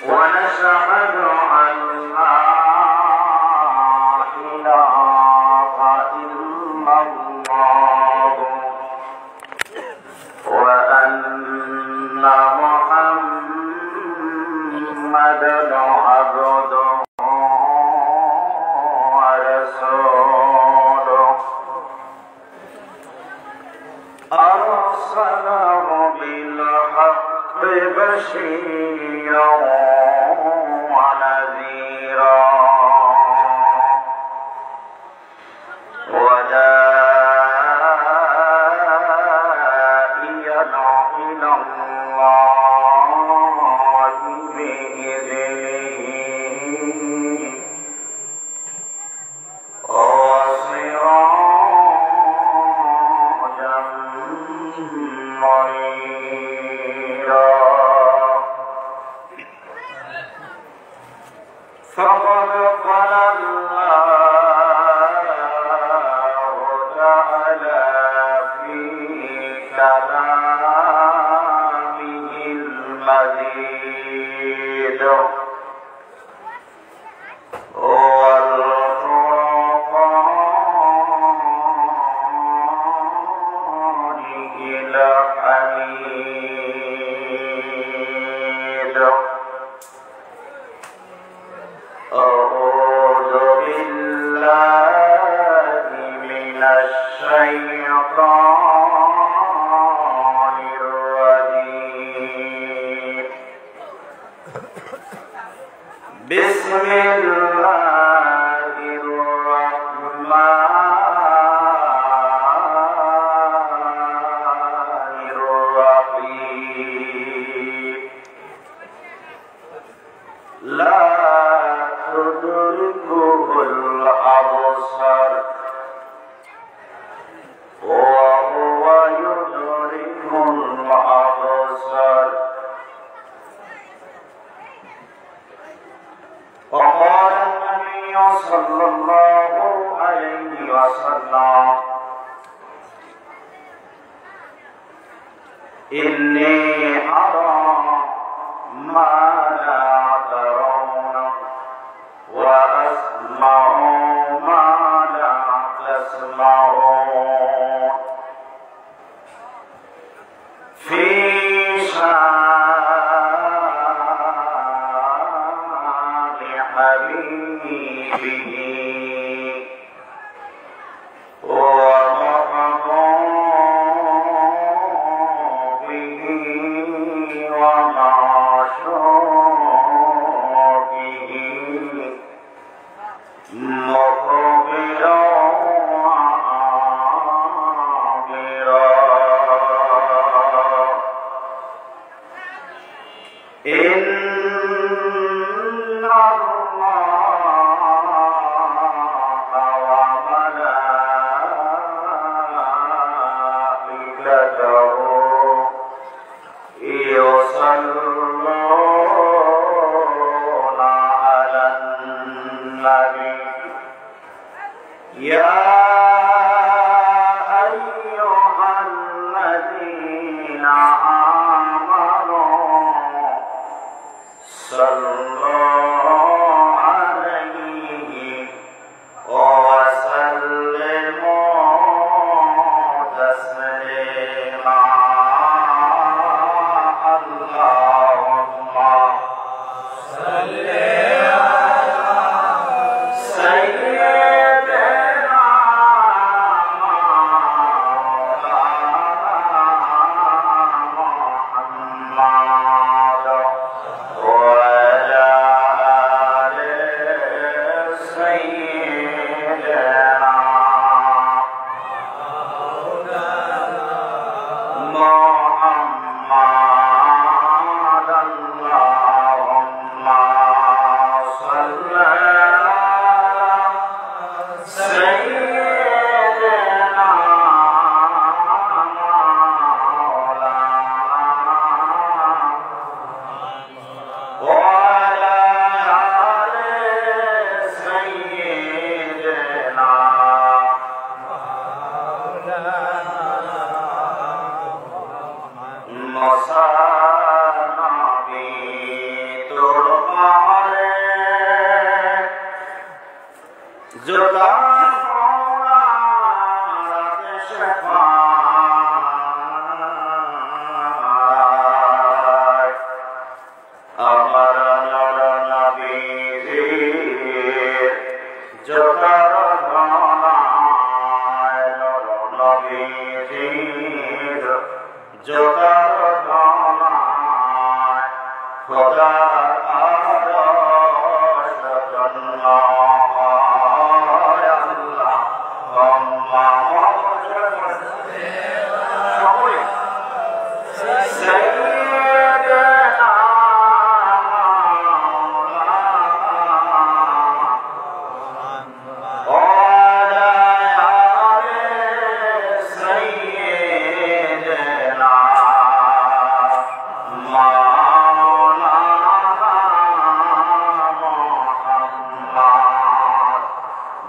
ونشهد أن لا إله إلا الله وأن محمدا عبده ورسوله أرسله بالحق بشيرا ونذيرا وداعيا إلى الله بإذنه وسراجا منيرا فقد قال الله تعالى في كلامه المجيد وقرآنه الحميد أعوذ بالله من الشيطان الرجيم بسم الله الرحمن الرحيم لا تدركه الأبصار وهو يدرك الأبصار وقال النبي صلى الله عليه وسلم إني أرى ما لا ترون وأسمع ما لا تسمعون في شان حبيبه ومحبوبه মসানবী তোর মারে জোতা আমার নর নবীর জোতার ধনায় নর নবীর জোতার ধনায় খোদা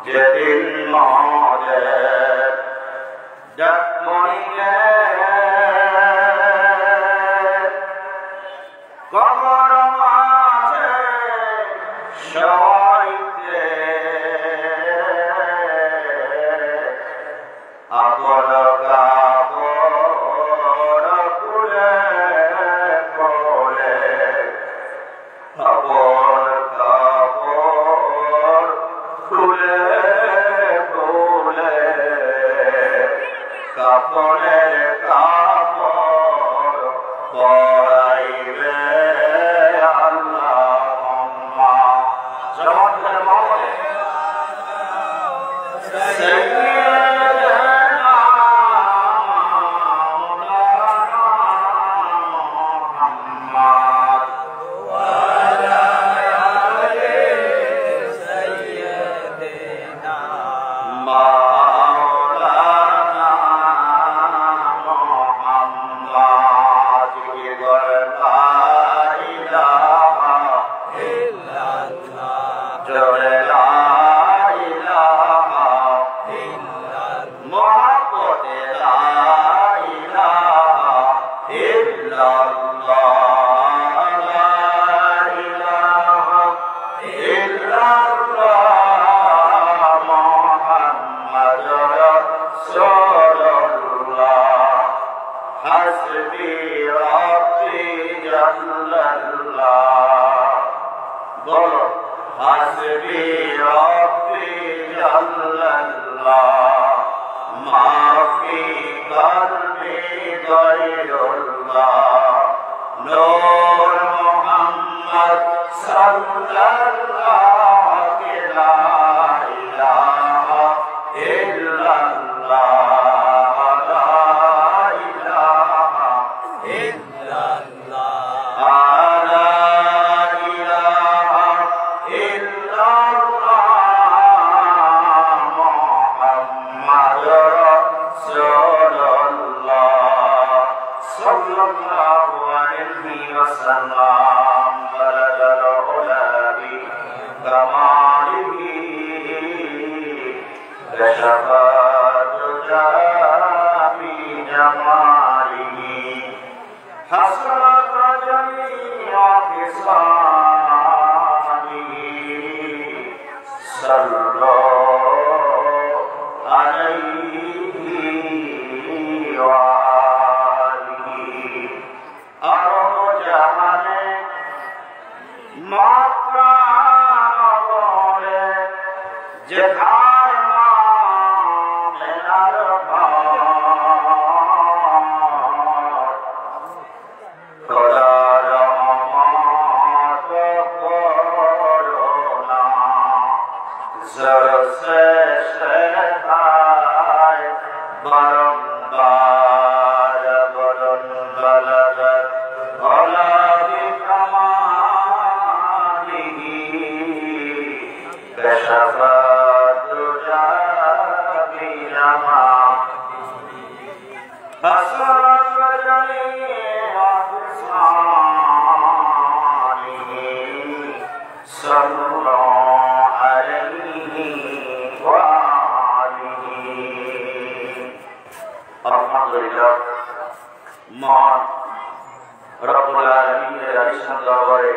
যেদিন মদের ডাক পড়িলে কবর মাঝে সবাইতে আপন কাপড় খুলে পড়ে আপন কাপড় খুলে কাপড়ের কাপড় পরাইবে আল্লাহুম্মা জবানের মাওলা সাইয়্যিদানা মাওলানা মুহাম্মদ ওয়া আলা আলি সাইয়্যিদিনা حسبي ربي جل الله بولو حسبي ربي جل الله ما في قلبي غير الله نور محمد صلى الله لا إله إلا الله রব্বুল আলামিনের আলিশান দরবারে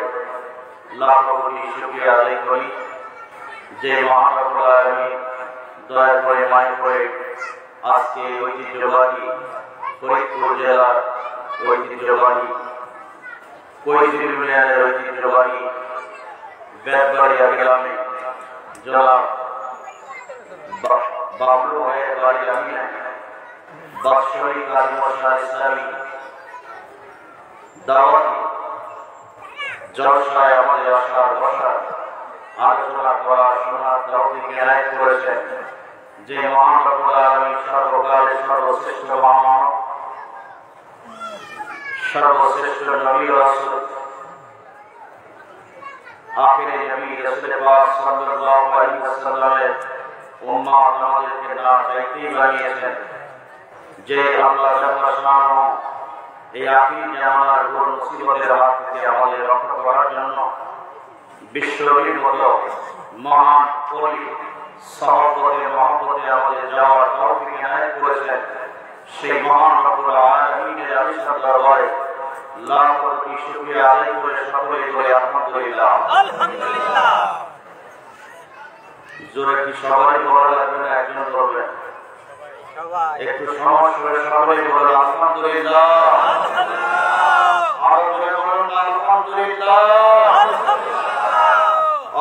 লাখ কোটি শুকরিয়া আদায় করি যে মহান রব্বুল আলামিন দয়া করে মায়া করে আজকে ঐতিহ্যবাহী ফরিদপুর জেলার ঐতিহ্যবাহী কৈশির ইউনিয়নের ঐতিহ্যবাহী বেতবাড়িয়া গ্রামে জনাব বাবলু ভাইয়ের বাড়ি আমিনা বাৎসরিক কাজী মশার ইসলামী দাওয়াতি জলসায় আমাদের আসার বসার আলোচনা করা শোনার তৌফিক এনায়েত করেছেন যে মহান রব্বুল আলামিন সর্বকালের সর্বশ্রেষ্ঠ মহান সর্বশ্রেষ্ঠ নবী রাসূল আখিরে নবী রাসূল পাক সাল্লাল্লাহু আলাইহি ওয়াসাল্লামের উম্মত আমাদেরকে না চাইতেই বানিয়েছেন যে আল্লাহ জাল্লা শাআনহু এই আখির জামানার ঘোর মুসিবতের হাত থেকে আমাদের রক্ষা করার জন্য বিশ্বনবীর মতো মহান ওলি সাহাবতে মহব্বতে আমাদের যাওয়ার তৌফিক এনায়েত করেছেন সেই মহান রব্বুল আলামিনের আলিশান দরবারে লাখ কোটি শুকরিয়া আদায় করে সকলেই বলে আলহামদুলিল্লাহ। আলহামদুলিল্লাহ। জোরে কি সবাই বলা লাগবে না একজন বলবেন? একটু সমস্যা সকলেই বলে আলহামদুলিল্লাহ। আরো জোরে বলুন আলহামদুলিল্লাহ।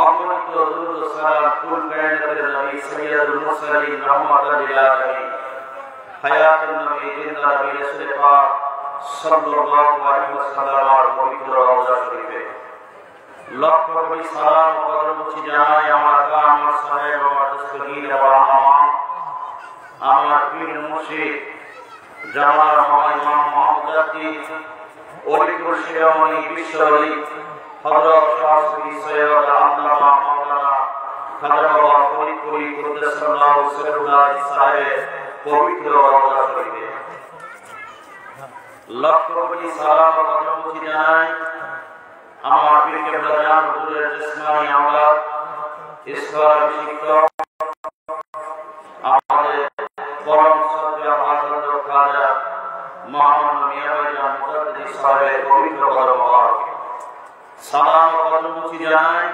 অগণিত দুরূদ ও সালাম কুল কায়নাতের নবী সাইয়্যিদুল মুরসালিন রাহমাতাল লিল আলামিন হায়াতুন নবী জিন্দা নবী রাসূল পাক সাল্লাল্লাহু আলাইহি ওয়াসাল্লামের পবিত্র রওজা শরীফে লক্ষ কোটি সালাম ও কদরমুচি জানাই আমার আকা আমার সাহেব আমার দস্তগীর আমার পীর মুর্শিদ জামাল ইমাম মুহাম্মদ আতি ওলিকুল শিরোমণি বিশ্ব ওলি হযরত শাহী সৈয়দ আল্লামা মাওলানা খাজা বাবা ফরিদপুরি কুদ্দাসাল্লাহু সিররুল্লাহ সাহেবের পবিত্র রওজা শরীফে লক্ষ কোটি সালাম ও কদরমুচি জানাই আমার পীর কেবলা জান হুজুরের জিসমানি আমলাত ইসলাম শিক্ষক আমাদের পরম শ্রদ্ধেয় হযরত খাজা মোহাম্মদ মিয়া ভাইজান মুজাদ্দিদ সাহেবের পবিত্র কদম মোবারক সালাম ও কদরমুচি জানাই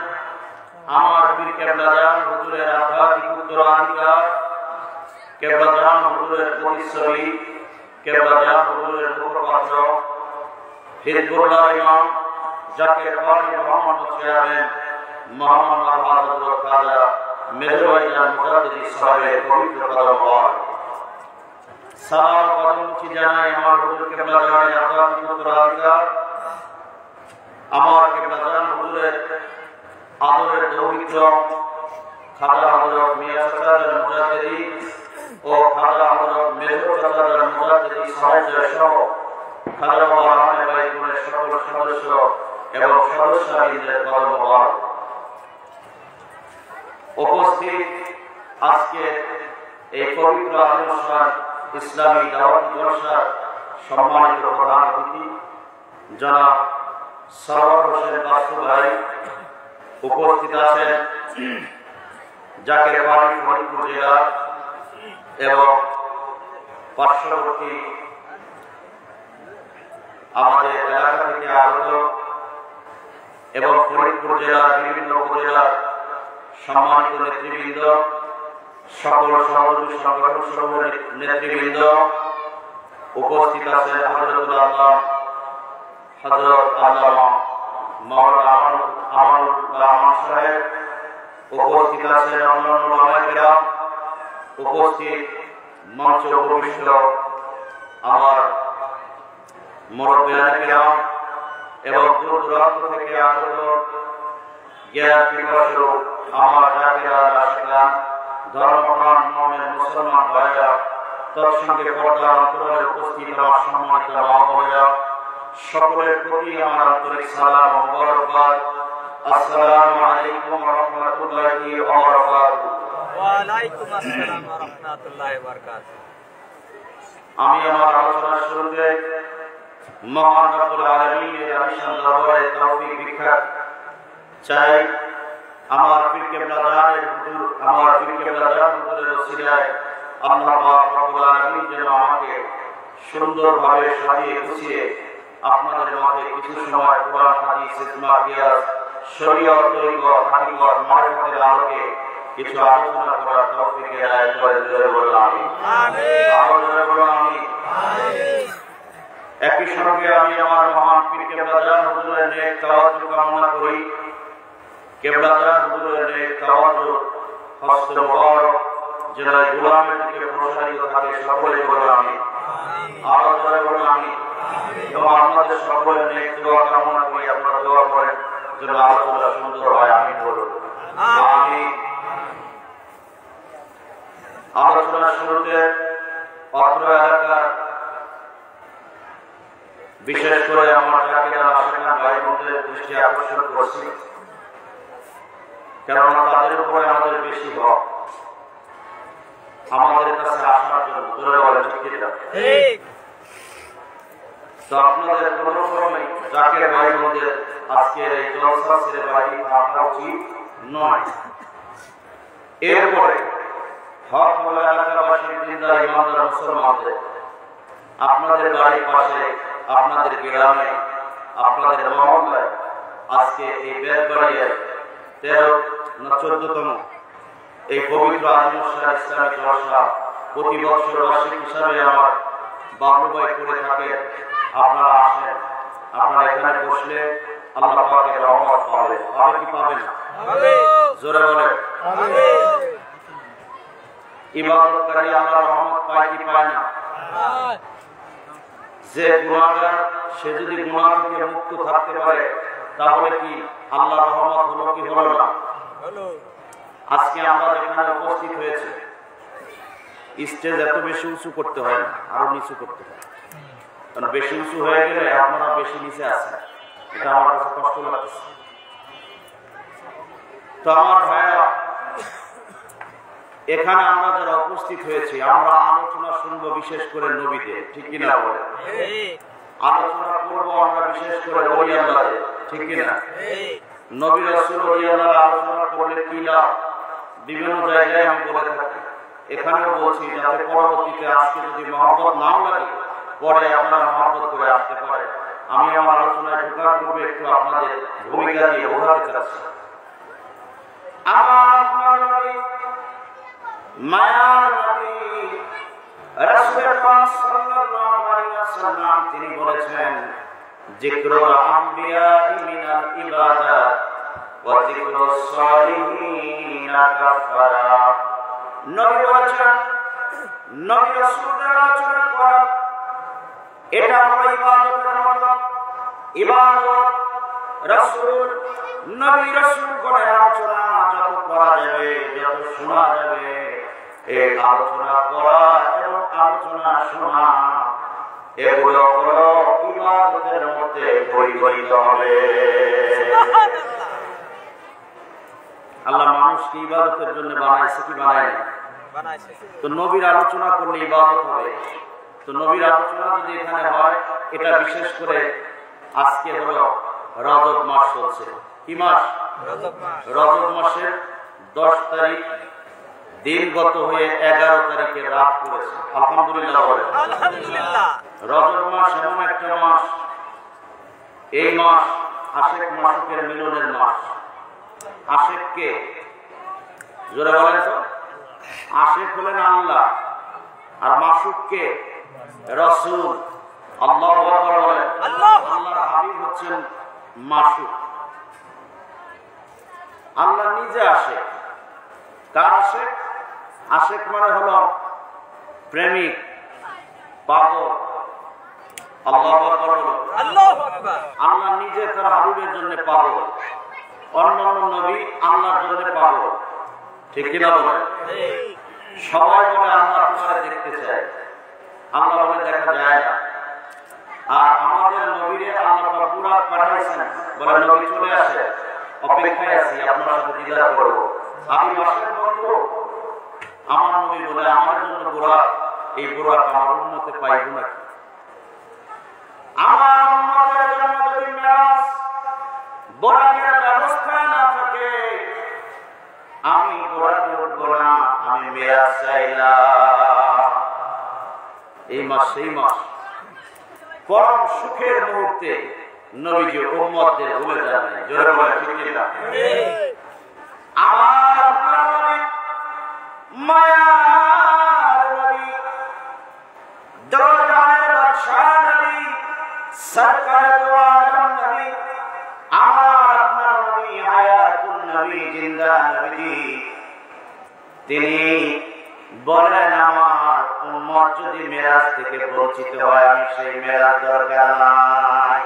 আমার পীর কেবলা জান হুজুরের আধ্যাত্মিক উত্তরাধিকার কেবলা জান হুজুরের প্রতিচ্ছবি কেবলা জান হুজুরের মুখপাত্র হিজবুল্লাহ ইমাম জাকির পারি মোহাম্মদ চেয়ারম্যান মোহাম্মদ হযরত খাজা মেজর ভাইজান মুজাদ্দিদ সাহেবের পবিত্র কদম মোবারক সালাম ও কদরমুচি জানাই আমার হুজুর কেবলা জানের আধ্যাত্মিক উত্তরাধিকার আমার কেবলা জান হুজুরের আদরের দৌহিত্র খাজা হযরত মিয়া চাচা মুজাদ্দিদ ও খাজা হযরত মেজর চাচা মুজাদ্দিদ সাহেব সহ খাজা বাবা রাহমাতুল্লাহি আলাইহির সকল সদস্য এবং সদস্যবৃন্দের কদম মোবারক উপস্থিত আজকে এই পবিত্র অনুষ্ঠান ইসলামী দাওয়াতি জলসার সম্মানিত প্রধান অতিথি জনাব সরওয়ার হোসেন বাসু ভাই উপস্থিত আছেন জাকির পারি ফরিদপুর জেলা এবং পার্শ্ববর্তী আমাদের এলাকা থেকে আগত এবং ফরিদপুর জেলার বিভিন্ন উপজেলার সম্মানিত নেতৃবৃন্দ সকল সহযোগী সংগঠন সমূহের নেতৃবৃন্দ উপস্থিত আছেন হযরতুল আল্লাহ হযরত আল্লামা মাওলানা আমানুল্লাহ সাহেব উপস্থিত আছেন অন্যান্য ওলামায়ে কেরাম উপস্থিত মঞ্চ উপবিষ্ট আমার মুরব্বিয়ানে কেরাম এবং দূর দূরান্ত থেকে আগত জ্ঞান পিপাসু আমার জাতিরা আশিকান ধর্মপ্রাণ মুমিন মুসলমান ভাইরা তৎসঙ্গে পর্দার অন্তরালে উপস্থিত আমার সম্মানিত মা বোনেরা সকলের প্রতি আমার আন্তরিক সালাম ও মোবারকবাদ। আসসালামু আলাইকুম ওয়া রাহমাতুল্লাহি ওয়া বারাকাতুহু। ওয়া আলাইকুম আসসালাম ওয়া রাহমাতুল্লাহি ওয়া বারাকাতুহু। আমি আমার আলোচনার শুরুতে মহান রব্বুল আলামিনের আলিশান দরবারে তৌফিক ভিক্ষা চাই আমার পীর কেবলা জানের হুজুর আমার পীর কেবলা জান হুজুরের ওসিলায় আল্লাহ পাক রব্বুল আলামিন যেন আমাকে সুন্দরভাবে সাজিয়ে গুছিয়ে আপনাদের মাঝে কিছু সময় কোরআন হাদিস ইজমা কিয়াস শরীয়ত তরিকত হাকিকত মারিফতের আলোকে কিছু আলোচনা করার তৌফিক এনায়েত করে জোরে বলুন আমিন। আমিন জোরে বলুন আমিন। একই সঙ্গে আমি আমার মহান পীর কেবলাজান হুজুরের নেক তাওয়াজ্জুহ কামনা করি। কেবলাজান হুজুরের নেক তাওয়াজ্জুহ হস্ত মুবারক যেন গোলামের দিকে প্রসারিত থাকে, সকলে বলুন আমিন। আরো জোরে বলুন আমিন। এবং আপনাদের সকলের নেক দোয়া কামনা করি, আপনারা দোয়া করেন যেন আলোচনা সুন্দর হয়। আমিন বলুন আমিন। আলোচনার শুরুতে অত্র এলাকার বিশেষ করে আমার জাকিরা আশিকান ভাই বোনদের দৃষ্টি আকর্ষণ করছি, কেননা তাদের উপরে আমাদের বেশি হক আমাদের কাছে আসার জন্য জোরে বলে ঠিক না? তো আপনাদের কোন ক্রমে জাকির ভাই বোনদের আজকের এই জলসা ছেড়ে বাড়ি থাকা উচিত নয়। এরপরে হক হলো এলাকাবাসীর জিন্দা ইমানদার মুসলমানদের আপনাদের বাড়ির পাশে, আপনাদের গ্রামে, আপনাদের মহল্লায় আজকে এই বেদবাড়িয়ার 13 না 14তম এই পবিত্র আজিমুসার ইসলামী জলসা প্রতি বছর বার্ষিক হিসাবে আমার বাবলু ভাই করে থাকে। আপনারা আসেন, আপনারা এখানে বসলে আল্লাহ পাকের রহমত পাবেন। পাবে কি পাবে না? জোরে বলে ইবাদতকারী আল্লাহর রহমত পায় কি পায় না? যে গুনাহগার সে যদি গুনাহ থেকে মুক্ত থাকতে পারে তাহলে কি আল্লাহর রহমত হলো কি হলো না? আজকে আমরা যেখানে উপস্থিত হয়েছে স্টেজ এত বেশি উঁচু করতে হয় না, আরো নিচু করতে হয়, কারণ বেশি উঁচু হয়ে গেলে আপনারা বেশি নিচে আছেন, এটা আমার কাছে কষ্ট লাগছে। তো আমার ভাইরা, এখানে আমরা যারা উপস্থিত হয়েছি আমরা আলোচনা শুনবো বিশেষ করে নবীদের, ঠিক কিনা বলে? আলোচনা করবো আমরা বিশেষ করে ওলি আল্লাহদের, ঠিক কিনা? নবী রাসূল ওলি আল্লাহর আলোচনা করলে কি লাভ বিভিন্ন জায়গায় আমি বলে থাকি, এখানেও বলছি যাতে পরবর্তীতে আজকে যদি মহব্বত নাও লাগে পরে আপনারা মহব্বত করে আসতে পারে। আমি আমার আলোচনায় ঢোকার পূর্বে একটু আপনাদের ভূমিকা দিয়ে বোঝাতে চাচ্ছি। আমার নবী মায়ার নবী রাসূল পাক সাল্লাল্লাহু আলাইহি ওয়াসাল্লাম তিনি বলেছেন, যিকরুল আম্বিয়া মিনাল ইবাদাত ওয়া যিকরুস সালিহিন কাফারা। নবী বলেছেন, নবী রাসূলের আলোচনা করা এটা হলো ইবাদতের মতো। ইবাদত রাসূল নবী রাসূল করে আলোচনা যত করা যাবে, যত শোনা যাবে, এই আলোচনা করা এবং আলোচনা শোনা এগুলো হলো ইবাদতের মধ্যে পরিগণিত হবে। আল্লাহ মানুষকে ইবাদতের জন্য বানাইছে কি বানায় না? তো নবীর আলোচনা করলে ইবাদত হবে। তো নবীর আলোচনা যদি এখানে হয়, এটা বিশেষ করে আজকে হলো রজব মাস চলছে। কি মাস? রজব মাসের 10 তারিখ দিন গত হয়ে 11 তারিখে রাত পড়েছে। আলহামদুলিল্লাহ বলে। রজব মাস এমন একটা মাস, এই মাস আশিক মাসুকের মিলনের মাস। আশিক কে? জোরে বলেন তো। আশিক হলেন আল্লাহ, আর মাসুক কে? রাসূল। আল্লাহু আকবার বলেন। আল্লাহর হাবিব হচ্ছেন মাসুক। আল্লাহ নিজে আশিক। কার আশিক? আশিক মানে হলো প্রেমিক, পাগল। আল্লাহু আকবার বলেন। আল্লাহ নিজে তার হাবিবের জন্য পাগল, অন্যান্য নবী আল্লাহর জন্য পাগল, ঠিক কিনা বলেন? সবাই বলে আল্লাহ তোমাকে দেখতে চায়, আল্লাহ বলে দেখা যায় না। আর আমাদের নবীরে আল্লাহ বুরাক পাঠাইছেন, বলে নবী চলে আসে, অপেক্ষায় আছি আপনার সাথে দিদার করব। আমি মাসের বন্ধু, আমার নবী বলে আমার জন্য বুরাক, এই বুরাক আমার উম্মতে পাইব নাকি? আমার উম্মতের জন্য যদি মেরাজ বুরাকের ব্যবস্থা না থাকে, আমি বুরাকে উঠবো না, আমি মেরাজ চাই না। এই মাস সেই মাস, পরম সুখের মুহূর্তে নবীজি উম্মতদের ভুলে যান নাই। জোরে বলে ঠিক কিনা? আমার আপনার নবী মায়ার নবী দরবারের বাদশা নবী সরকারে দো আলম নবী আমার আপনার নবী হায়াতুন নবী জিন্দা নবী তিনি বলেন আমার উম্মত যদি মেরাজ থেকে বঞ্চিত হয় আমি সেই মেরাজ দরকার নাই।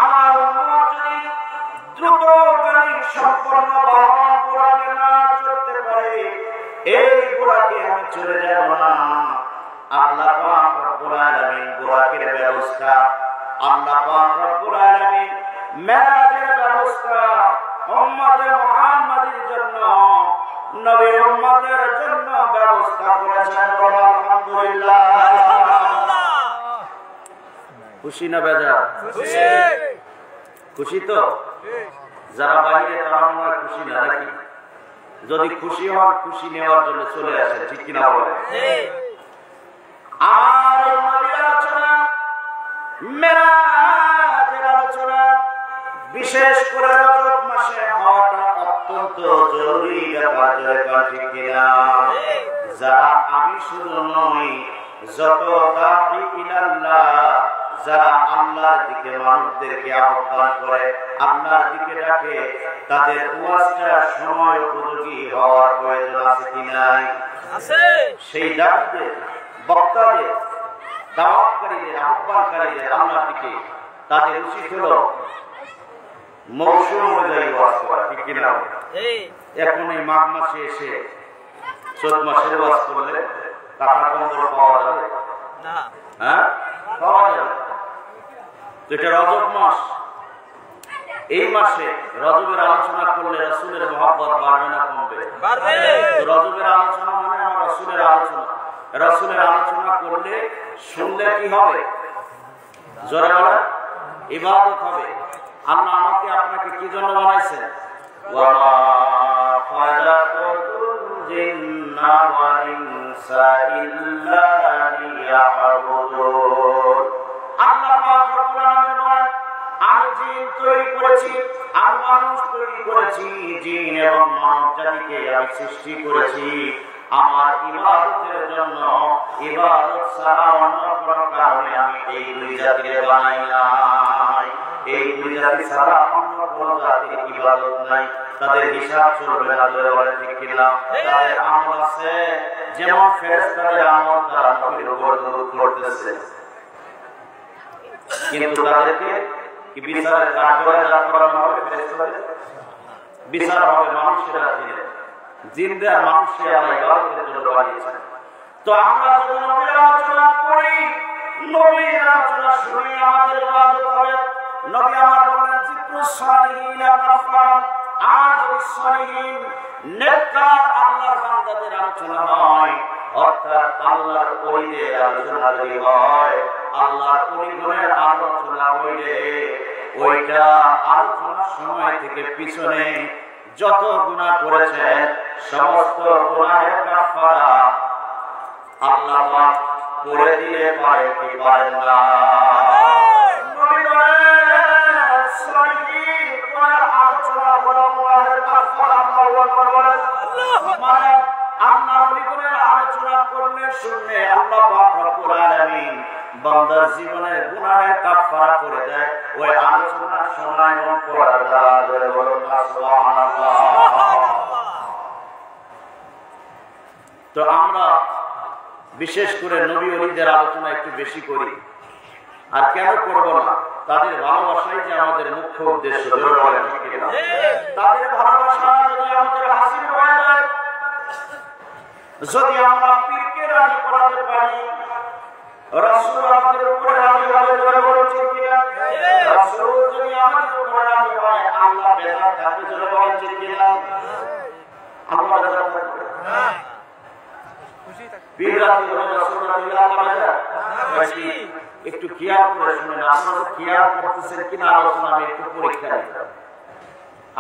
আমার উম্মত যদি দ্রুতগামী সম্পন্ন বাহন ঘোড়াকে না চড়তে পারে এই ঘোড়াকে আমি চড়ে যাব না। আল্লাহ পাক রব্বুল আলামিন ঘোড়াকে ব্যবস্থা, আল্লাহ পাক রব্বুল আলামিন মেরাজের ব্যবস্থা উম্মতে মুহাম্মাদের জন্য নবী উম্মতের জন্য ব্যবস্থা করেছেন। আলহামদুলিল্লাহ। খুশি না বেজার? খুশি। খুশি তো? যারা বাইরে তারা মনে হয় খুশি না নাকি? যদি খুশি হন খুশি নেওয়ার জন্য চলে আসেন, ঠিক কিনা বলে? আর নবীর আলোচনা, মেরাজের আলোচনা বিশেষ করে রজব মাসে হওয়াটা অত্যন্ত জরুরি ব্যাপার, ঠিক কিনা? যারা আমি শুধু নই, যত দাঈ ইলাল্লাহ যারা আল্লাহর দিকে মানুষদেরকে আহ্বান করে, আল্লাহর দিকে ডাকে, তাদের ওয়াজটা সময় উপযোগী হওয়ার প্রয়োজন আছে কি নাই? আছে। সেই দাঈদের, বক্তাদের, দাওয়াতকারীদের, আহ্বানকারীদের আল্লাহর দিকে তাদের উচিত হলো মৌসুম অনুযায়ী ওয়াজ করা, ঠিক কিনা? এখন এই মাঘ মাসে এসে চৈত মাসের ওয়াজ করলে কাঁথা কম্বল পাওয়া যাবে না? হ্যাঁ, পাওয়া যাবে। এটা রজব মাস, এই মাসে রজবের আলোচনা করলে রাসূলের মহব্বত বাড়বে না কমবে? বাড়বে। রজবের আলোচনা মানে আমার রাসূলের আলোচনা। রাসূলের আলোচনা করলে শুনলে কি হবে? জোরে বলে ইবাদত হবে। আল্লাহ আমাকে আপনাকে কি জন্য বানাইছেন? ওয়া মা খালাকাতুল জিন্না ওয়াল ইনসা ইল্লা লিয়াবুদুন। আল্লাহ পাক রব্বুল আলামিন বলেন, আমি জিন তৈরি করেছি, আমি মানুষ তৈরি করেছি, জিন এবং মানব জাতিকে আমি সৃষ্টি করেছি আমার ইবাদতের জন্য। ইবাদত ছাড়া অন্য কোনো কারণে আমি এই দুই জাতিকে বানাই নাই। এই দুই জাতি ছাড়া অন্য কোনো জাতির ইবাদত নাই, তাদের হিসাব চলবে না। ঠিক কিনা? তাদের আমল আছে, যেমন ফেরেশতাদের আমল তারা নবীর উপর দরুদ পড়তেছে, কিন্তু তাদেরকে কি বিচারের কাঠগড়ায় দাঁড় করানো হবে? ফেরেশতাদের বিচার হবে মানুষেরা, জিনদের আর মানুষের আল্লাহ ইবাদতের জন্য বানিয়েছেন। তো আমরা যদি নবীর আলোচনা করি, নবীর আলোচনা শুনি, আমাদের ইবাদত হবে। নবী আমার বললেন যিকরুস সালিহিন কাফার, আর যদি সালিহিন নেককার আল্লাহর বান্দাদের আলোচনা হয়, অর্থাৎ আল্লাহর ওলিদের আলোচনা যদি হয়, আল্লাহর ওলিগণের আলোচনা হইলে ওইটা আলোচনার সময় থেকে পিছনে যত গুনাহ করেছেন সমস্ত গুনাহের কাফারা আল্লাহ পাক করে দিতে পারে কি পারেন না? নবী বলেন সালিহিন কোরআন আলোচনা বলা গুনাহের কাফারা আল্লাহু আকবার বলেন। মানে আল্লাহর ওলিগণের আলোচনা করলে শুনলে আল্লাহ পাক রব্বুল আলামিন বান্দার জীবনের গুনাহের কাফারা করে দেয় ওই আলোচনার সময় এবং পড়ার দ্বারা। বলুন সুবহানাল্লাহ। তো আমরা বিশেষ করে নবী ওলিদের আলোচনা একটু বেশি করি। আর কেন করব না? তাদের ভালোবাসাই যে আমাদের মুখ্য উদ্দেশ্য। তাদের ভালোবাসা যদি আমাদের হাসিল হয়ে যায়, যদি আমরা পীরকে রাজি করাতে পারি, রাসূল আমাদের উপরে রাজি হবে, জোরে বলুন ঠিক কিনা? রাসূল যদি আমাদের উপরে রাজি হয়, আল্লাহ বেজার থাকবে, জোরে বলুন ঠিক কিনা? আল্লাহ বেজার থাকবে না, খুশি থাকবে। পীর রাজি হলে রাসূল রাজি, আল্লাহ বেজার থাকবে। একটু খেয়াল করে শুনেন, আপনারা খেয়াল করতেছেন কিনা আলোচনা আমি একটু পরীক্ষা নিই।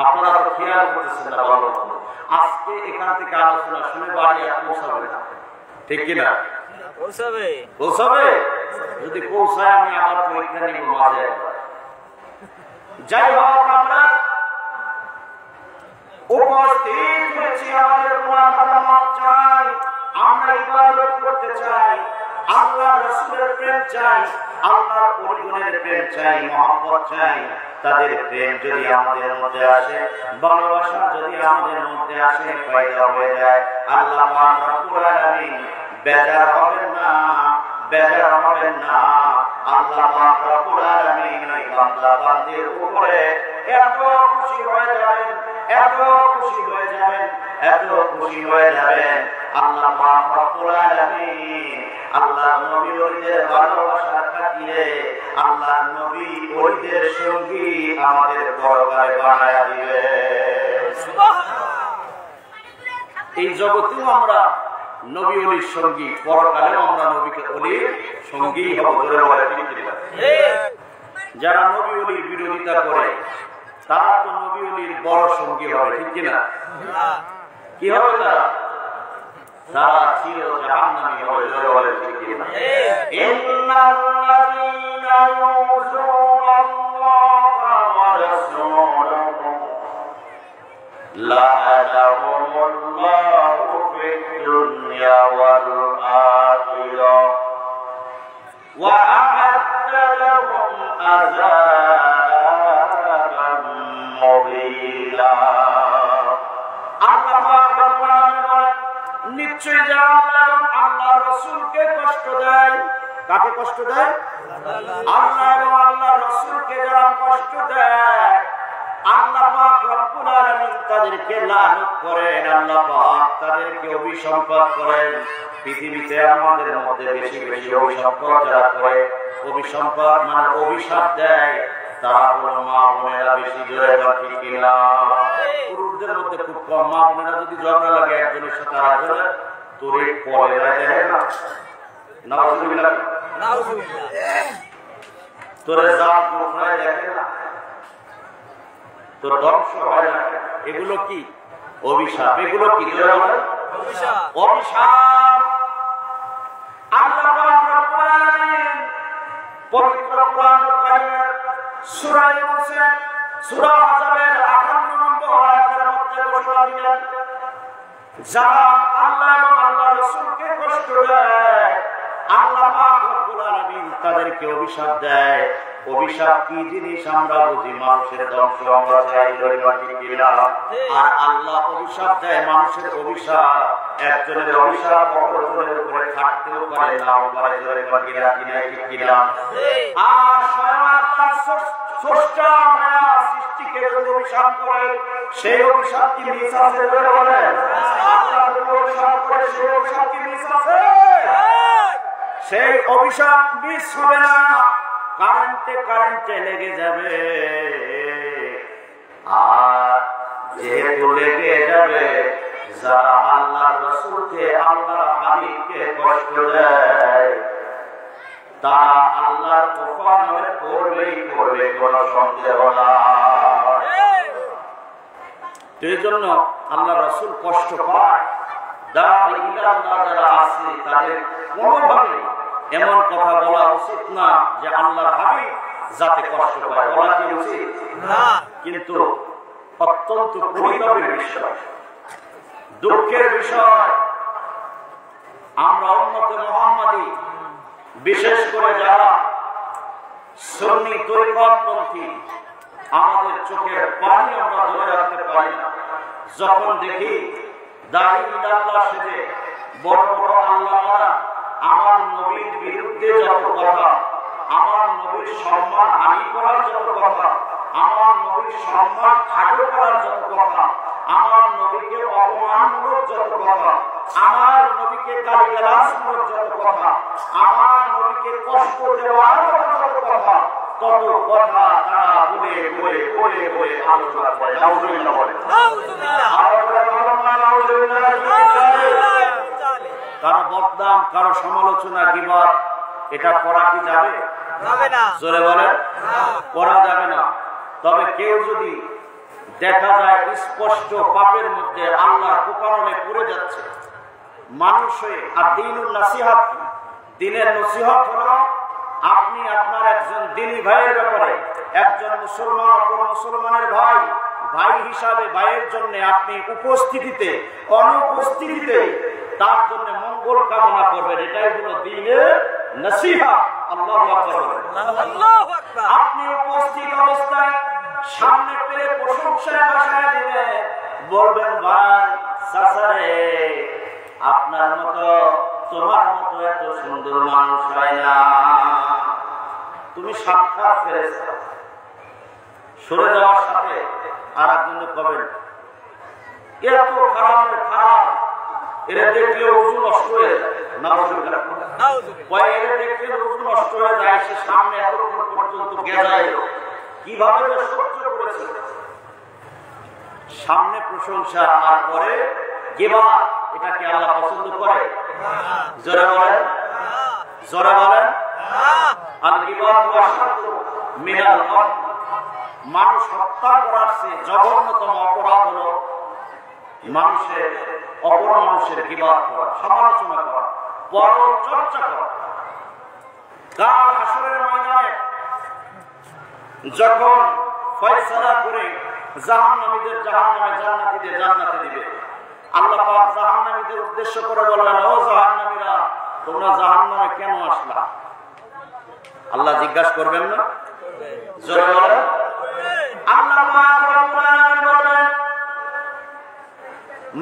আপনারা তো খেয়াল করতেছেন না ভালো। আজকে এখান থেকে আলোচনা শুনে বাড়ি আর পৌঁছাবে না, ঠিক কিনা? পৌঁছাবে, পৌঁছাবে। যদি পৌঁছায় আমি আবার পরীক্ষা নিব মাঝে। যাই হোক, আমরা উপস্থিত হয়েছি, আমাদের মতামত চাই, আমরা ইবাদত করতে চাই, আল্লাহ রাসূলের প্রেম চাই, আল্লাহর পরিগুণের প্রেম চাই, মহব্বত চাই। তাদের প্রেম যদি আমাদের মধ্যে আসে, ভালোবাসা যদি আমাদের মধ্যে আসে, পয়দা হয়ে যায়, আল্লাহ পাক রব্বুল আলামিন বেজার হবেন না, বেজার হবেন না। আল্লাহ পাক রব্বুল আলামিন ওই বান্দা বান্দির উপরে এত খুশি হয়ে যাবেন, এত খুশি হয়ে যাবেন, এত খুশি হয়ে যাবেন। আল্লাহ পাক রব্বুল আলামিন আল্লাহ নবী ওলিদের ভালোবাসার খাতিরে আল্লাহ নবী ওলিদের সঙ্গী আমাদের পরকালে বানায়া দিবে। এই জগতেও আমরা নবী ওলির সঙ্গী, পরকালেও আমরা নবীকে ওলির সঙ্গী হব। যারা নবী ওলির বিরোধিতা করে তারা তো নবী ওলির বড় সঙ্গী হবে, ঠিক কিনা? কি হবে তারা? তারা চির জাহান্নামী হবে। ঠিক কিনা? ইন্নাল্লাযীনা ইউযুনাল্লাহা ওয়া রাসূলাহু লা'আনাহুমুল্লাহু ফিদ দুনিয়া ওয়াল আখিরাহ ওয়া আ'আদ্দা লাহুম আযাবান মুহিনা। নিশ্চয়ই যারা আল্লাহ রাসূলকে কষ্ট দেয়, কাকে কষ্ট দেয়? আল্লাহ এবং আল্লাহ রাসূলকে যারা কষ্ট দেয়, আল্লাহ পাক রব্বুল আলামিন তাদেরকে লানত করেন, আল্লাহ পাক তাদেরকে অভিসম্পাদ করেন। পৃথিবীতে আমাদের মধ্যে বেশি বেশি অভিসম্পাদ যারা করে, অভিসম্পাদ মানে অভিশাপ দেয়, তারা হলো মা বোনেরা। বেশি জোরে ঠিক কিনা? পুরুষদের মধ্যে খুব কম। মা বোনেরা যদি ঝগড়া লাগে একজনের সাথে আরেকজনের, তোরে পরে দেখে না, নাউযুবিল্লাহ, তোরে জাত গোত্রায় দেখে না, তোর ধ্বংস হয় না। এগুলো কি? অভিশাপ। এগুলো কি? অভিশাপ। আল্লাহ পাক রব্বুল আলামিন পবিত্র কোরআনুল কারীমের সূরা ইউনূসের সূরা আহজাবের 58 নম্বর আয়াতের মধ্যে ঘোষণা দিলেন, যারা আল্লাহ এবং আল্লাহ রাসূলকে কষ্ট দেয়, আল্লাহ পাক রব্বুল আলামিন তাদেরকে অভিশাপ দেয়। অভিশাপ কি জিনিস আমরা বুঝি, মানুষের ধ্বংস আমরা চাই, ঠিক কিনা? আর আল্লাহ অভিশাপ দেয়, মানুষের অভিশাপ, একজনের অভিশাপ অপরজনের উপরে থাকতেও পারে, নাও পারে, ঠিক কিনা? আর স্বয়ং আল্লাহ স্রষ্টা সৃষ্টিকে যদি অভিশাপ করে, সেই অভিশাপ কি মিস আছে? বলেন, আল্লাহ যদি অভিশাপ করে, সেই অভিশাপ কি মিস আছে? সেই অভিশাপ মিস হবে না, কারেন্টে কারেন্টে লেগে যাবে। আর যেহেতু লেগে যাবে, যারা আল্লাহ রাসূলকে, আল্লাহ হাবিবকে কষ্ট দেয়, তারা আল্লাহর কোরআনে পড়বেই পড়বে, কোনো সন্দেহ নাই। এই জন্য আল্লাহ রাসূল কষ্ট পায়। দাঈ ইলাল্লাহ যারা আছে, তাদের কোনোভাবে এমন কথা বলা উচিত না যে আল্লাহর হাবিব যাতে কষ্ট পায়, বলা কি উচিত না। কিন্তু অত্যন্ত পরিতাপের বিষয়, দুঃখের বিষয়, আমরা উম্মতে মুহাম্মাদী, বিশেষ করে যারা সুন্নি তরিকতপন্থী, আমাদের চোখের পানি আমরা ধরে রাখতে পারি না যখন দেখি দাঈ ইলাল্লাহ সেজে বড় বড় আল্লাহরা আমার নবীর বিরুদ্ধে যত কথা, আমার নবীর সম্মান হানি করার যত কথা, আমার নবীর সম্মান খাটো করার যত কথা, আমার নবীকে অপমানমূলক যত কথা, আমার নবীকে গালিগালাজমূলক যত কথা, আমার নবীকে কষ্ট দেওয়ার যত কথা, তত কথা তারা বলে বলে বলে বলে আলোচনা করে। নাউযুবিল্লাহ বলে, কারো বদনাম, কারো সমালোচনা, গীবত, এটা করা কি যাবে? জোরে বলেন, করা যাবে না। তবে কেউ যদি দেখা যায় স্পষ্ট পাপের মধ্যে আল্লাহ কুকারণে পড়ে যাচ্ছে, মানুষ হয়ে, আর দ্বীনুন নাসিহাত, দ্বীনের নসিহত হলো আপনি আপনার একজন দিনী ভাইয়ের ব্যাপারে, একজন মুসলমান অপর মুসলমানের ভাই ভাই হিসাবে ভাইয়ের জন্য আপনি উপস্থিতিতে অনুপস্থিতিতে তার জন্য মঙ্গল কামনা করবেন, এটাই হলো দ্বীনের নসিহত। আল্লাহু আকবার। আপনি উপস্থিত অবস্থায় সামনে পেয়ে প্রশংসায় ভাষায় দিবেন, বলবেন ভাই চাচারে আপনার মতো তোমার মতো এত সুন্দর মানুষ হয় না, তুমি সাক্ষাৎ ফেরেশতা। সরে যাওয়ার সাথে আর একজন কবেন এত খারাপের খারাপ, এরা দেখলে উজু নষ্ট হয়ে যায়, এরা দেখলে উজু নষ্ট হয়ে যায়, সে সামনে এতক্ষণ পর্যন্ত গেজায় কিভাবে সহ্য করেছে। সামনে প্রশংসা আর পরে গিবত, এটা কি আল্লাহ পছন্দ করে? জোরে বলেন, জোরে বলেন। আর গিবত ওয়াশাদু মিনাল হক, মানুষ হত্যা করার চেয়ে জঘন্যতম অপরাধ হলো মানুষের অপর মানুষের গিবত করা, সমালোচনা করা, পরচর্চা করা। কাল হাসরের ময়দানে যখন ফয়সালা করে জাহান্নামীদের জাহান্নামে, জান্নাতীদের জান্নাতে দিবে, আল্লাহ পাক জাহান্নামীদের উদ্দেশ্য করে বললেন, ও জাহান্নামীরা তোমরা জাহান্নামে কেন আসলা? আল্লাহ জিজ্ঞাসা করবেন না? জোরে বলেন। আল্লাহ পাক রব্বুল আলামিন বলেন,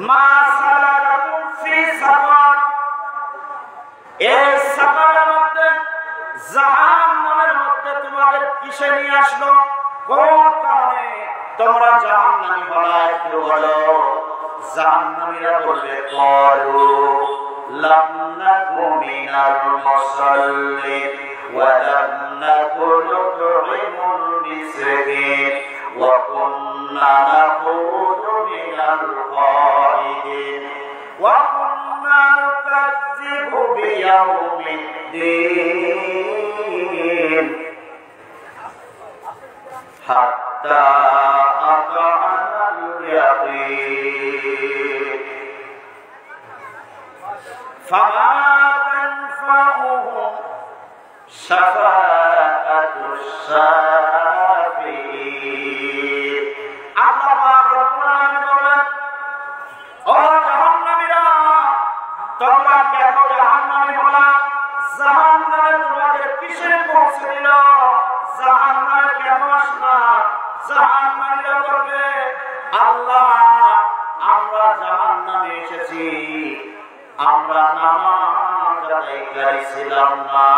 মা সালাকাকুম ফি সাকার, এই সাকারের মধ্যে জাহান্নামের মধ্যে তোমাদের কিসে নিয়ে আসলো? কোন কারণে তোমরা জাহান্নামী হলা? একটু বলো। জাহান্নামীরা বলবে, ক্বালু লাম নাকু মিনাল মুসাল্লিন ওয়া লাম নাকু নুতঈমুল মিসকিন ওয়া কুন্না নাখুযু মিনাল খাইদিন ওয়া কুন্না নুকাজ্জিবু বিয়াউমিদ্দিন হাত্তা আতা'নাল ইয়াকিন ফামা তানফাউহুম শাফাআতুশ শাফিঈন। আল্লাহ রব্বুল আলামিন বলেন, ও জাহান্নামীরা তোমরা কেন জাহান্নামী হলা? জাহান্নামে তোমাদের কিসে পৌঁছে দিল? জাহান্নামে কেন আসলা? জাহান্নামীরা বলবে, আল্লাহ আমরা জাহান্নামে এসেছি, আমরা নামাজ আদায়কারী ছিলাম না,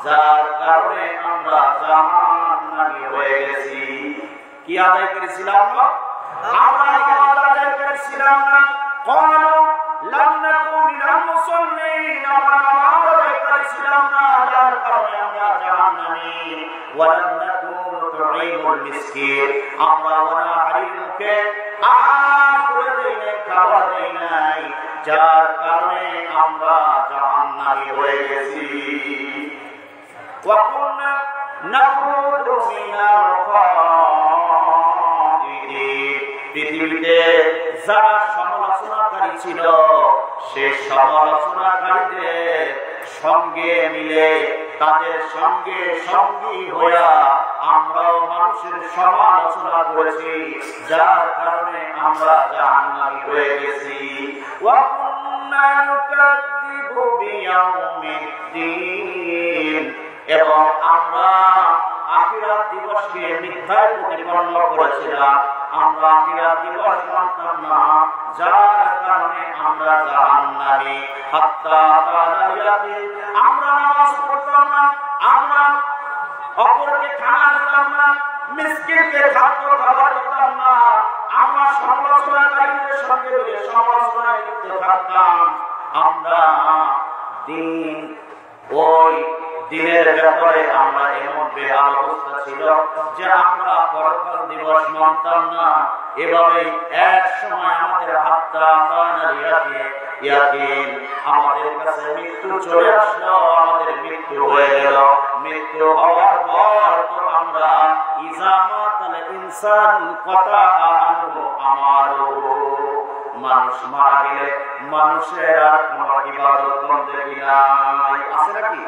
যার কারণে আমরা জাহান্নামী হয়ে গেছি। কি আদায়কারী ছিলাম না? আমরা নামাজ আদায়কারী ছিলাম না। ক্বালু লাম নাকু মিনাল মুসাল্লিন, আমরা নামাজ আদায়কারী ছিলাম না, যার কারণে আমরা জাহান্নামী। ওয়া লাম নাকু নুতঈমুল মিসকিন, আমরা অনাহারীর মুখে আহার করে দেই নাই, খাবার দেই নাই, যার কারণে আমরা জাহান্নামী হয়ে গেছি। ওয়া কুন্না নাখুযু মিনাল খাইদিন, পৃথিবীতে যারা সমালোচনাকারী ছিল সে সমালোচনাকারীদের সঙ্গে মিলে, তাদের সঙ্গে সঙ্গী হইয়া আমরাও মানুষের সমালোচনা করেছি, যার কারণে আমরা জাহান্নামী হয়ে গেছি। ওয়া কুন্না নুকাজ্জিবু বিয়াউমিদ্দিন, এবং আমরা আখিরাত দিবসকে মিথ্যায় প্রতিপন্ন করেছিলাম, আমরা আখিরাত দিবস মানতাম না, যার কারণে আমরা জাহান্নামী। হাত্তা আতা'নাল ইয়াকিন, আমরা নামাজ পড়তাম না, আমরা অপরকে খানা দিতাম না, মিসকিনকে খাদ্য খাবার দিতাম না, আমরা সমালোচনাকারীদের সঙ্গে মিলে সমালোচনায় লিপ্ত থাকতাম। আমরা দিন, ওই দিনের ব্যাপারে আমরা এমন বেহাল অবস্থা ছিল যে আমরা পরকাল দিবস মানতাম না। এভাবে এক সময় আমাদের হাত্তা আতা'নাল ইয়াকিন, আমাদের কাছে মৃত্যু চলে আসলো, আমাদের মৃত্যু হয়ে গেল। মৃত্যু হওয়ার পর তো আমরা ইযা মাতাল ইনসান কাতাআ আনহু আমালুহু, মানুষ মারা গেলে মানুষের আর কোনো ইবাদত বন্দেগী নাই। আছে নাকি?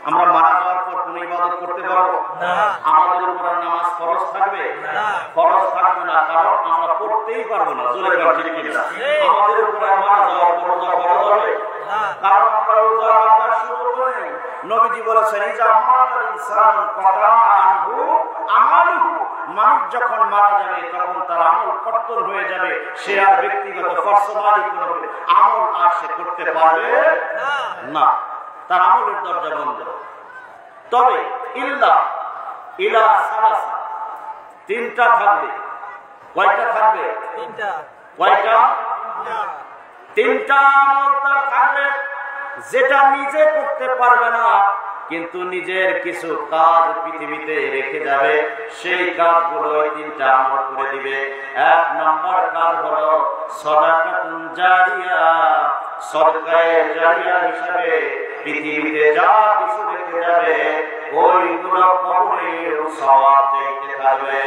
আমরা মারা যাওয়ার পর কোন ইবাদত করতে পারবো না। আমাদের উপর নামাজ ফরজ থাকবে না, ফরজ থাকবে না, কারণ আমরা পড়তেই পারবো না। জোরে বল ঠিক কিনা? আমাদের উপর মারা যাওয়ার পর রোজা ফরজ হবে না, কারণ আমরা রোজা রাখার সুযোগ নেই। নবীজি বলেছেন ইজা মাতাল ইনসান কাতা আনহু আমালুহু, মানুষ যখন মারা যাবে তখন তার আমল কর্তন হয়ে যাবে, সে আর ব্যক্তিগত ফরজমালি কোনো আমল আর সে করতে পারবে না, তার আমলের দরজা বন্ধ। তবে ইলা সালাসা, তিনটা থাকবে। কয়টা থাকবে? কয়টা? তিনটা আমল তার থাকবে, যেটা নিজে করতে পারবে না, কিন্তু নিজের কিছু কাজ পৃথিবীতে রেখে যাবে, সেই কাজগুলো তিনটা আমল করে দিবে। এক নম্বর কাজ হলো সাদাকাতুন জারিয়া, সদকায়ে জারিয়া হিসাবে পৃথিবীতে যা কিছু রেখে যাবে ওইগুলো কবরে সওয়াব দিতে থাকবে।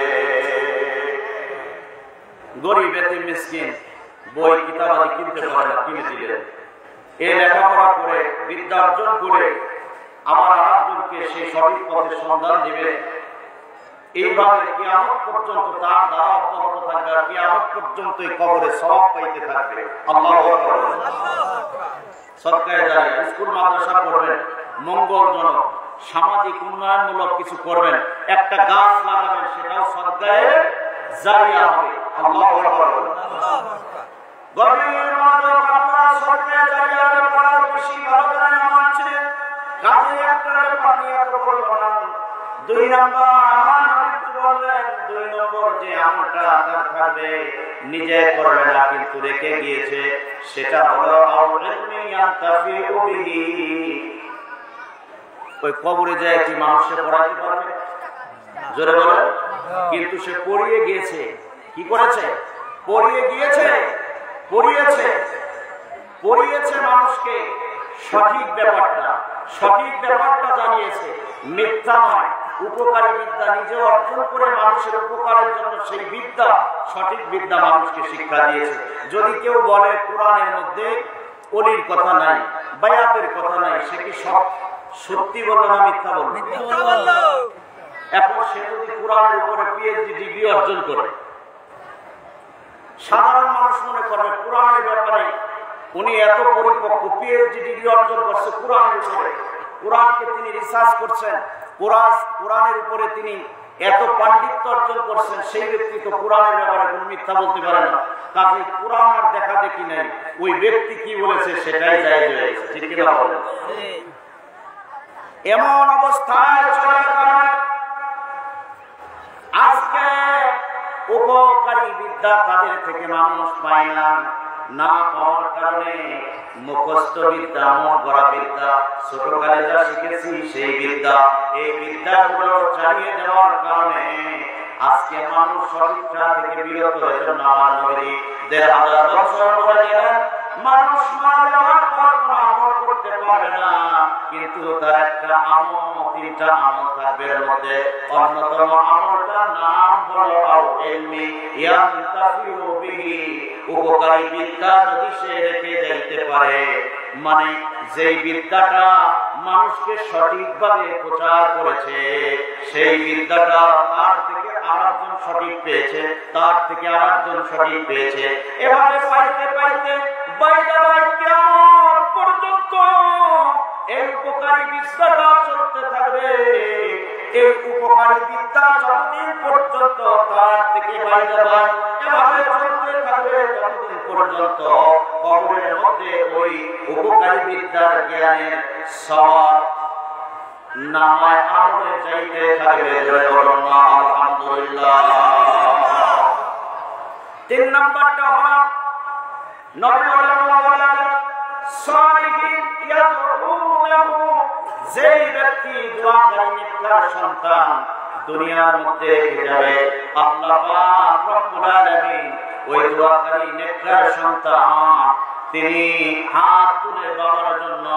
গরিব এতিম মিসকিন বই কিতাব আদি কিনতে পারে না, কিনে দিলেন। এই লেখাপড়া করে বিদ্যা অর্জন করে আবার আরেকজনকে সেই সঠিক পথের সন্ধান দিবে। এইভাবে কিয়ামত পর্যন্ত তার দ্বারা অব্যাহত থাকবে, আর কিয়ামত পর্যন্ত কবরে সওয়াব পাইতে থাকবে। আল্লাহু আকবার। সদকায়ে জারিয়া, স্কুল মাদ্রাসা করবেন, মঙ্গলজনক সামাজিক উন্নয়নমূলক কিছু করবেন, একটা গাছ লাগাবেন, সেটাও সদকায়ে জারিয়া হবে। আল্লাহু আকবার। গভীর মনোযোগ, আপনারা সদকায়ে জারিয়ার ব্যাপারে বেশি ভালো জানেন আমার চেয়ে, কাজে একটা ব্যাপার নিয়ে এত বলবো না। দুই নম্বর আমার নবী বললেন, দুই নম্বর যে আমলটা তার থাকবে নিজে করবে না কিন্তু রেখে গিয়েছে, সেটা হলো ওই কবরে যায় কি মানুষে পড়াইতে পারবে? জোরে বলে। কিন্তু সে পড়িয়ে গিয়েছে। কি করেছে? পড়িয়ে গিয়েছে, পড়িয়েছে মানুষকে সঠিক ব্যাপারটা জানিয়েছে, মিথ্যা নয়, উপকারী বিদ্যা নিজে অর্জন করে মানুষের উপকারের জন্য সেই বিদ্যা, সঠিক বিদ্যা মানুষকে শিক্ষা দিয়েছে। যদি কেউ বলে কোরআনের মধ্যে ওলির কথা নাই, বায়াতের কথা নাই, সে কি সত্যি বলল না মিথ্যা বলল? এখন সে যদি কোরআনের উপরে পিএইচডি ডিগ্রি অর্জন করে, সাধারণ মানুষ মনে করবে কোরআনের ব্যাপারে উনি এত পরিপক্ক, পিএইচডি ডিগ্রি অর্জন করছে কোরআনের উপরে, কোরআনকে তিনি রিসার্চ করছেন, কোরআনের উপরে তিনি এত পাণ্ডিত্য অর্জন করছেন, সেই ব্যক্তি তো কোরআনের ব্যাপারে কোনো মিথ্যা বলতে পারে না। কাজে কোরআন আর দেখা দেখি নাই, ওই ব্যক্তি কি বলেছে সেটাই জায়েজ হয়ে গেছে। ঠিক কিনা বলেন? এমন অবস্থায় চলার কারণে আজকে উপকারী বিদ্যা তাদের থেকে মানুষ পায় না, না পাওয়ার কারণে মুখস্থ বিদ্যা, মন গড়া বিদ্যা, ছোটকালে যা শিখেছি সেই বিদ্যা, এই বিদ্যাগুলো চালিয়ে দেওয়ার কারণে আজকে মানুষ সঠিকটা থেকে বিরত হয়েছে। আমার নবী ১৫০০ বছর পরে গেলেন, মানুষ মারা যাওয়ার পর কোনো আমল করতে পারবে না, কিন্তু তার একটা আমল, তিনটা আমল থাকবে। এর মধ্যে অন্যতম আমলটার নাম হলো আল ইলমি ইয়ানতাফিউ বিহি, উপকারী বিদ্যা যদি সে রেখে যাইতে পারে, মানে যেই বিদ্যাটা মানুষকে সঠিকভাবে প্রচার করেছে, সেই বিদ্যাটা তার থেকে আরেকজন সঠিক পেয়েছে, তার থেকে আরেকজন সঠিক পেয়েছে, এভাবে পাইতে পাইতে কিয়ামত পর্যন্ত এই উপকারী বিদ্যাটা চলতে থাকবে। এই উপকারী বিদ্যা যতদিন পর্যন্ত তার থেকে বাইরে যায়, এভাবে চলতে থাকবে ততদিন পর্যন্ত কবরের মধ্যে ওই উপকারী বিদ্যার জ্ঞানের সওয়াব নামায় আমলে যাইতে থাকবে। আলহামদুলিল্লাহ। ৩ নম্বরটা হলো নবী বলেন সালিহিন ইয়াদউনাহু, যেই ব্যক্তি দোয়াকারী নেককার সন্তান দুনিয়ার মধ্যে রেখে যাবে, আল্লাহ পাক রব্বুল আলামিন ওই দোয়াকারী নেককার সন্তান তিনি হাত তুলে বাবার জন্য,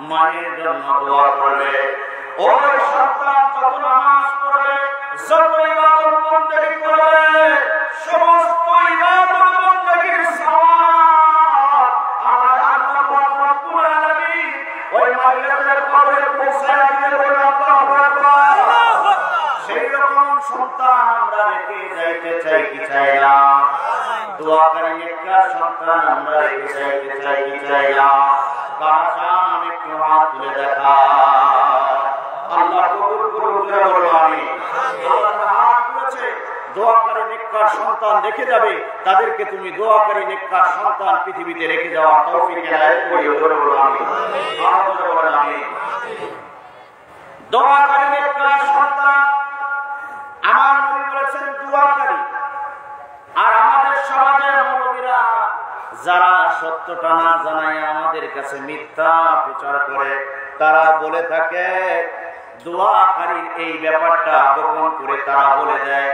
মায়ের জন্য দোয়া করবে। ওই সন্তান যত নামাজ পড়বে, যত ইবাদত বন্দেগী করবে, সমস্ত ইবাদত বন্দেগীর সওয়াব আল্লাহ পাক রব্বুল আলামিন ওই তাদের কবরে পৌঁছায় দিতে বলে আল্লাহু আকবার। সেই রকম সন্তান আমরা রেখে যাইতে চাই কি চাই না? দোয়াকারী নেককার সন্তান আমরা রেখে যাইতে চাই কি চাই না? কারা চান একটু হাত তুলে দেখা। আল্লাহ কবুল করুন, বলো আমিন। আল্লাহ হাত তুলেছে, দোয়াকারী নেককার সন্তান রেখে যাবে, তাদেরকে তুমি দোয়াকারী নেককার সন্তান পৃথিবীতে রেখে যাওয়ার তৌফিক এনায়েত করিও, বলো আমিন। আল্লাহ বলেন আমিন। দোয়াকারী নেককার সন্তান আমার নবী বলেছেন দোয়াকারী। আর আমাদের সমাজের মুরব্বিরা যারা সত্যটা না জানায় আমাদের কাছে মিথ্যা প্রচার করে, তারা বলে থাকে দোয়াকারীর এই ব্যাপারটা গোপন করে তারা বলে দেয়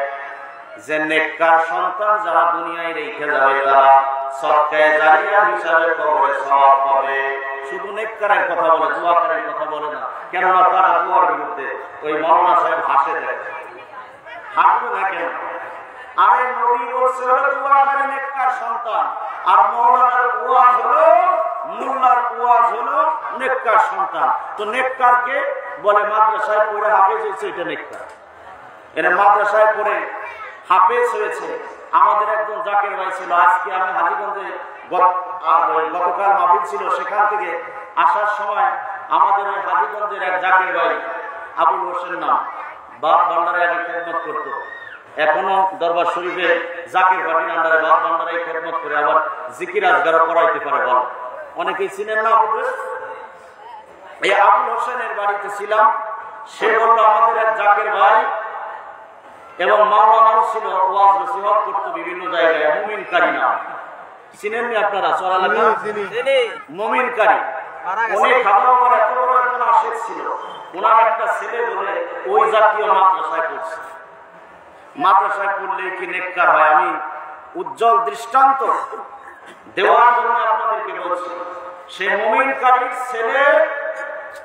যে নেককার সন্তান যারা দুনিয়ায় রেখে যাবে তারা সদকায়ে জারিয়া হিসাবে কবরে সওয়াব পাবে। শুধু নেককারের কথা বলে, দোয়াকারীর কথা বলে না। কেননা তারা দোয়ার বিরুদ্ধে ওই মাওলানা সাহেব হাসে দেয়, হাসবে না কেন? আরে নবী বলছে হলো দোয়াকারী নেককার সন্তান, আর মাওলানার ওয়াজ হলো, মুল্লার ওয়াজ হলো নেককার সন্তান। তো নেককারকে বলে মাদ্রাসায় পড়ে হাফেজ হয়েছে, এটা নেককার। এরা মাদ্রাসায় পড়ে হাফেজ হয়েছে। আমাদের একজন জাকের ভাই ছিল, আজকে আমি হাজীগঞ্জে গতকাল মাহফিল ছিল, সেখান থেকে আসার সময় আমাদের ওই হাজীগঞ্জের এক জাকের ভাই আবুল হোসেন নাম, বাপ ভান্ডারে আগে খেদমত করতো, এখনো দরবার শরীফে জাকির পার্টির আন্ডারে বাপ ভান্ডারে খেদমত করে, আবার জিকির আজগারও করাইতে পারে। বল, অনেকেই চিনেন না? এই আবুল হোসেনের বাড়িতে ছিলাম, সে বলল আমাদের এক জাকের ভাই এবং মাওলানাও ছিল, ওয়াজ নসিহত করতো বিভিন্ন জায়গায়, মুমিন কারি নাম, চিনেননি আপনারা? চরালাকা মুমিন কারি। উনি খাবার এত বড় একজন আশেক ছিল, ওনার একটা ছেলে বলে ওই জাতীয় মাদ্রাসায় পড়ছে। মাদ্রাসায় পড়লে কি নেককার হয়? আমি উজ্জ্বল দৃষ্টান্ত দেওয়ার জন্য আপনাদেরকে বলছি। সে মুমিন কারির ছেলে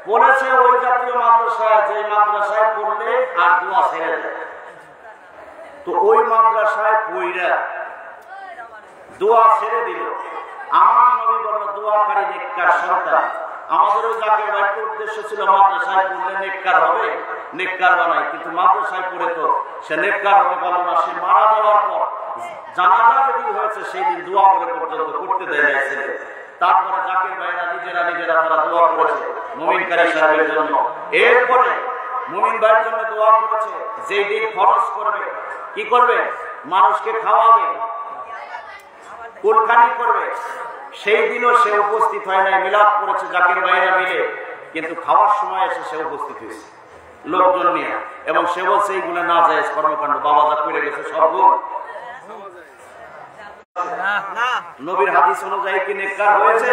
পড়েছে ওই জাতীয় মাদ্রাসায়, যে মাদ্রাসায় পড়লে আর দোয়া ছেড়ে দেয়। তো ওই মাদ্রাসায় পড়া দোয়া ছেড়ে দিল। আমার নবী বলল দোয়াকারী নেককার সন্তান। আমাদের ওই জাকের ভাইয়ের উদ্দেশ্য ছিল মাদ্রাসায় পড়লে নেককার হবে, নেককার বানাই, কিন্তু মাদ্রাসায় পড়ে তো সে নেককার হতে পারল না। সে মারা যাওয়ার পর জানাজা যেদিন হয়েছে সেই দিন দোয়া করে পর্যন্ত করতে দেয় না ছেলে। তারপরে জাকের ভাইয়েরা নিজেরা তারা দোয়া করেছে মুমিন কারি সাহেবের জন্য। এরপরে মুমিন ভাইয়ের জন্য দোয়া করেছে, যেই দিন খরচ করবে, কি করবে? মানুষকে খাওয়াবে, কুলখানি করবে, সেই দিনও সে উপস্থিত হয় নাই। মিলাদ করেছে জাকির ভাইয়েরা মিলে, কিন্তু খাওয়ার সময় এসে সে উপস্থিত হয়েছে লোকজন নিয়ে, এবং সে বলছে এইগুলো না যায় কর্মকাণ্ড, বাবা যা করে গেছে সব নবীর হাদিস অনুযায়ী কি নেককার হয়েছে?